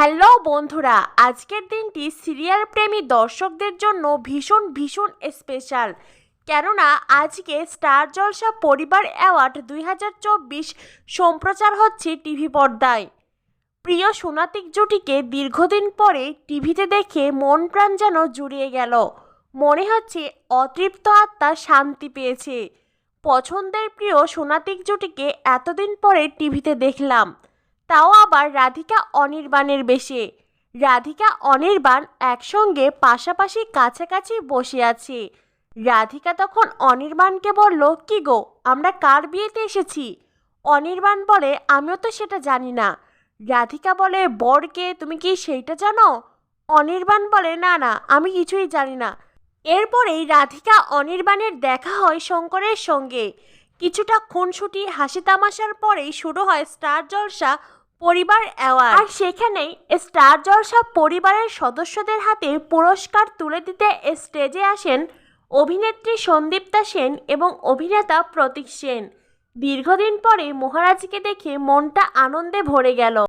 Hello বন্ধুরা, আজকের দিনটি সিরিয়াল প্রেমী দর্শকদের জন্য ভীষণ ভীষণ স্পেশাল। কেননা আজকে স্টার জলসা পরিবার অ্যাওয়ার্ড 2024 সম্প্রচার হচ্ছে টিভি পর্দায়। প্রিয় সোনাতিক জুটিকে দীর্ঘদিন পরে টিভিতে দেখে মন প্রাণ যেন জুড়িয়ে গেল। মনে হচ্ছে অতৃপ্ত আত্মা শান্তি পেয়েছে। পছন্দের প্রিয় সোনাতিক জুটিকে এতদিন পরে টিভিতে দেখলাম, তাও আবার রাধিকা অনির্বাণের বেশে। রাধিকা অনির্বাণ একসঙ্গে পাশাপাশি কাছাকাছি বসে আছে। রাধিকা তখন অনির্বাণকে বলল, কি গো, আমরা কার বিয়েতে এসেছি? অনির্বাণ বলে, আমিও তো সেটা জানি না। রাধিকা বলে, বরকে তুমি কি সেইটা জানো? অনির্বাণ বলে, না না, আমি কিছুই জানি না। এরপরেই রাধিকা অনির্বাণের দেখা হয় শঙ্করের সঙ্গে। কিছুটা খুনসুটি হাসি তামাশার পরেই শুরু হয় স্টার জলসা পরিবার অ্যাওয়ার্ড। আর সেখানেই স্টার জলসা পরিবারের সদস্যদের হাতে পুরস্কার তুলে দিতে স্টেজে আসেন অভিনেত্রী সন্দীপ্তা সেন এবং অভিনেতা প্রতীক সেন। দীর্ঘদিন পরে মহারাজকে দেখে মনটা আনন্দে ভরে গেল।